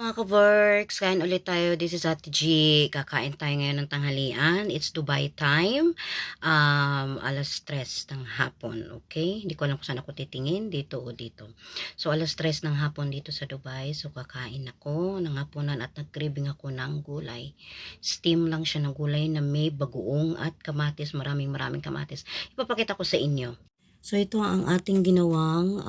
Mga ka-works, kain ulit tayo. This is Ate G. Kakain tayo ngayon ng tanghalian. It's Dubai time. Alas 3 ng hapon. Okay? Hindi ko alam kung saan ako titingin. Dito o dito. So, alas 3 ng hapon dito sa Dubai. So, kakain ako ng hapunan at nag-craving ako ng gulay. Steam lang siya ng gulay na may bagoong at kamatis. Maraming kamatis. Ipapakita ko sa inyo. So, ito ang ating ginawang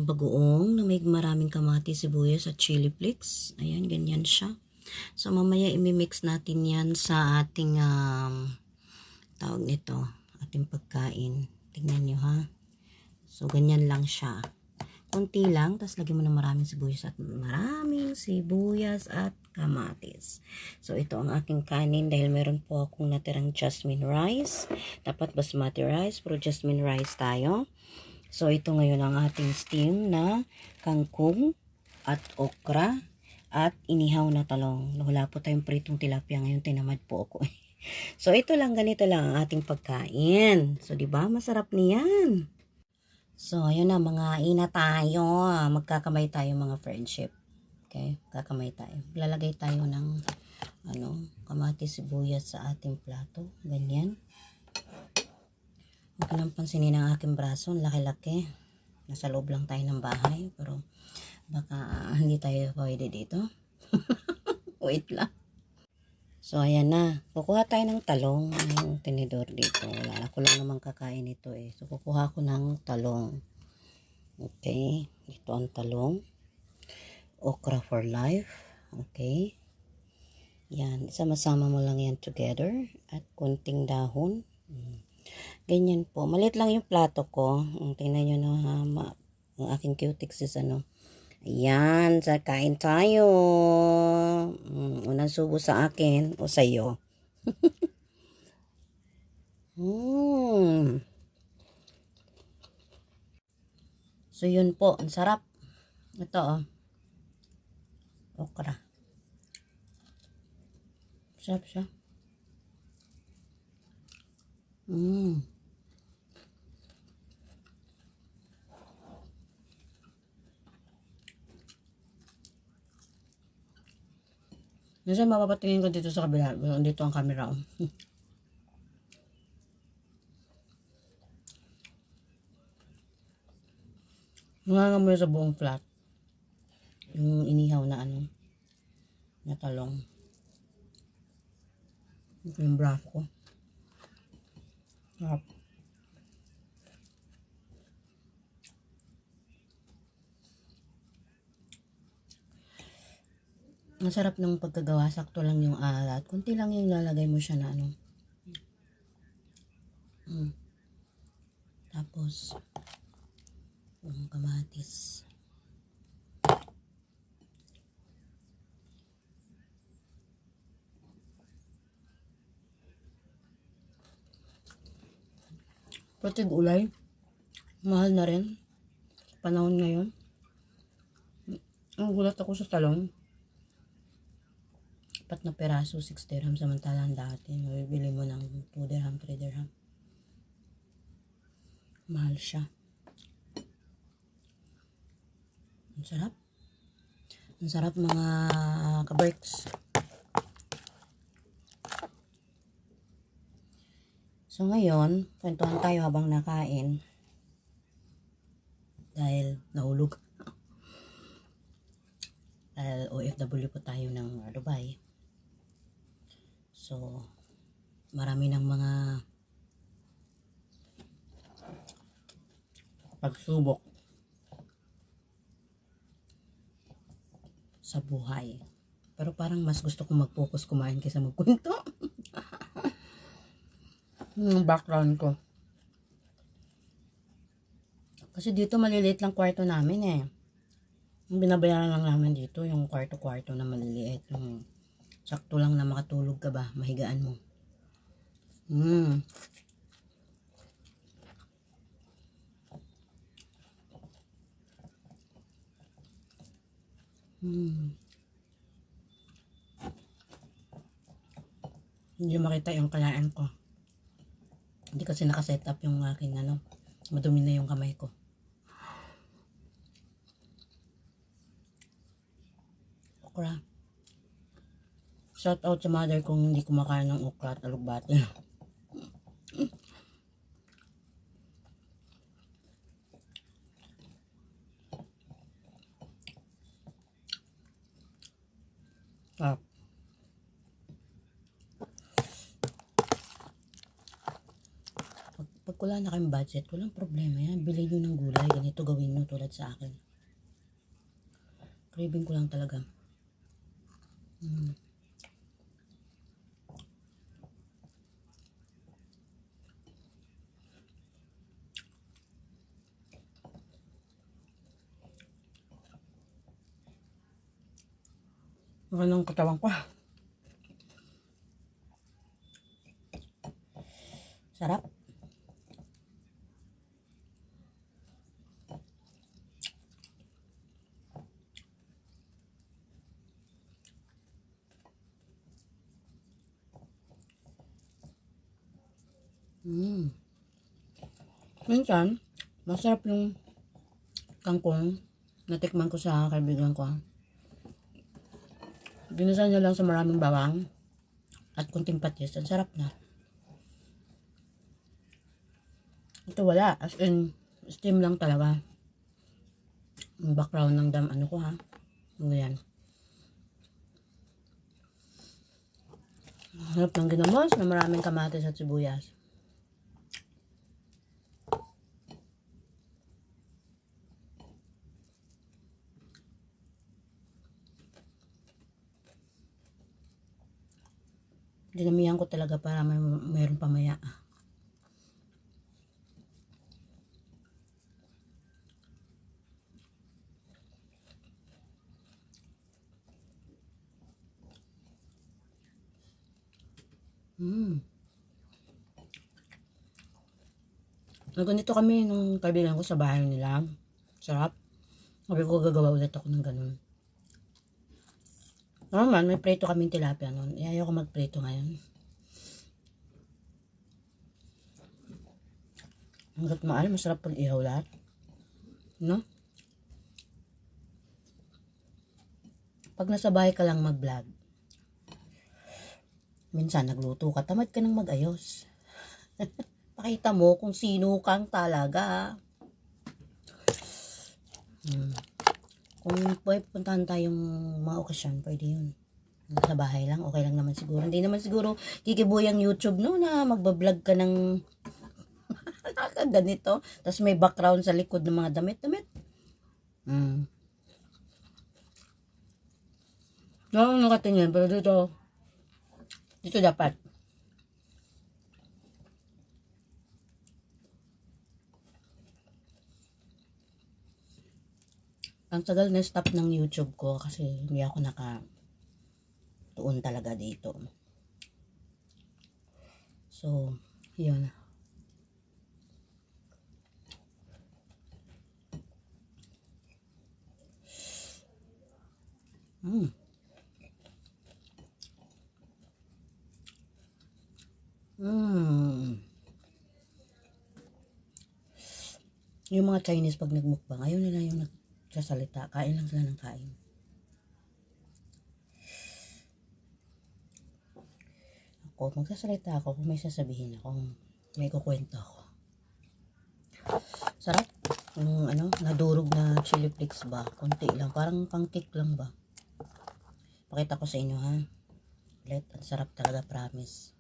bagoong na may maraming kamatis, sibuyas at chili flakes. Ayan, ganyan siya. So, mamaya imimix natin yan sa ating, tawag nito, ating pagkain. Tingnan nyo ha. So, ganyan lang siya. Kunti lang, tapos lagyan mo ng maraming sibuyas at kamatis. So, ito ang aking kanin dahil meron po akong natirang jasmine rice. Dapat basmati rice, pero jasmine rice tayo. So, ito ngayon ang ating steam na kangkong at okra at inihaw na talong. Wala po tayong pritong tilapia ngayon, tinamad po ako. So, ito lang, ganito lang ang ating pagkain. So, di ba masarap niyan. So, ayun na, mga ina tayo. Magkakamay tayo mga friendship. Okay, kakamay tayo. Lalagay tayo ng kamatis, sibuyas sa ating plato. Ganyan. Huwag nang pansinin ang aking braso. Laki-laki. Nasa loob lang tayo ng bahay. Pero baka hindi tayo pwede dito. Wait lang. So, ayan na. Kukuha tayo ng talong. Yung tinidor dito. Wala. Ako lang naman kakain ito eh. So, kukuha ko ng talong. Okay. Ito ang talong. Okra for life. Okay. Yan. Sama-sama mo lang yan together. At kunting dahon. Ganyan po. Malit lang yung plato ko. Tingnan nyo na ang aking cutics is Ayan, sa kain tayo. Unang subo sa akin o sa iyo. So, yun po. Ang sarap. Ito, okra. Sarap siya. Minsan mapapatingin ko dito sa kabila. Dito ang camera. Nangangamoy sa buong flat. Yung inihaw na na talong. Ito yung braso ko. Sarap. Ang sarap ng pagkagawa. Sakto lang yung alat. Kunti lang yung lalagay mo siya na Tapos, yung kamatis. Pati gulay. Mahal na rin. Panahon ngayon. Ang gulat ako sa talong. 4 na peraso, 6 dirham. Samantalang dati, mabibili mo ng 2 dirham, 3 dirham. Mahal siya. Ang sarap. Ang sarap mga kaberks. So ngayon, kwentuhan tayo habang nakain. Dahil nahulog. Dahil OFW po tayo ng Dubai. So, marami ng mga pagsubok sa buhay. Pero parang mas gusto kong mag-focus kumain kaysa magkwento. Yung background ko. Kasi dito maliliit lang kwarto namin eh. Yung binabayaran lang namin dito, yung kwarto-kwarto na maliliit. Yung sakto lang na makatulog ka ba, mahigaan mo. Hindi makita yung kalain ko. Hindi kasi nakaset up yung aking madumi na yung kamay ko. okra. Shout out sa mother kung hindi kumakain ng okra at alugbati. Sarap. Pag wala na kayong budget, walang problema yan. Bilhin nyo ng gulay. Ganito gawin nyo tulad sa akin. Craving ko lang talaga. Ganun katawan ko. Sarap. Minsan, masarap yung kangkong natikman ko sa kaibigan ko. Ginisa niya lang sa maraming bawang at kunting patis. Ang sarap na. Ito wala. As in, steam lang talaga. Yung background ng dam, ano ko ha. Ano yan. Harap ng ginamos na maraming kamatis at sibuyas. Dinamihan ko talaga para mayroon pamaya. Ganito kami nung kaibigan ko sa bahay nila. Sarap. Sabi ko gagawa ulit ako ng ganun. Naman, may prito kaming tilapia nun. Ayaw ko magprito ngayon. Hanggat maaari, masarap pag ihaw lahat. No? Pag nasa bahay ka lang mag-vlog, minsan nagluto ka, tamad ka nang mag-ayos. Pakita mo kung sino kang talaga. Kung pwede puntahan tayong mga okasyon, pwede yun. Sa bahay lang, okay lang naman siguro. Hindi naman siguro kikibuy ang YouTube, no, na magbablog ka ng ganito. Tapos may background sa likod ng mga damit-damit. No, nakatingin, pero dito dapat. Ang tagal na stop ng YouTube ko kasi hindi ako tuon talaga dito. So, yun. Yung mga Chinese pag nagmukbang, ayaw nila yung nagsasalita. Kain lang sila ng kain. Ako, magsasalita ako kung may sasabihin ako, may kukwento ako. Sarap. Yung nadurog na chili flakes ba? Konti lang. Parang pang-cake lang ba? Pakita ko sa inyo ha. Ulit. Ang sarap talaga, promise.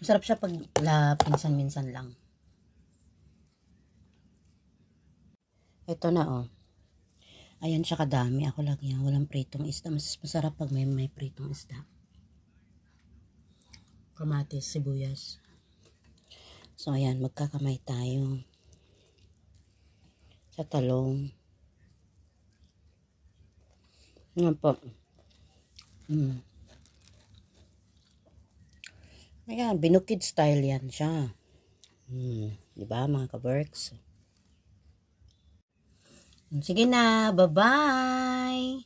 Masarap siya pag pinsan-minsan lang. Ito na oh. Ayan siya kadami. Ako lang yan. Walang pritong isda. Mas masarap pag may pritong isda. Kamatis, sibuyas. So ayan, magkakamay tayo. Sa talong. Ayan po. Ayan, binukid style yan siya. Diba mga ka-works? Sige na, bye-bye!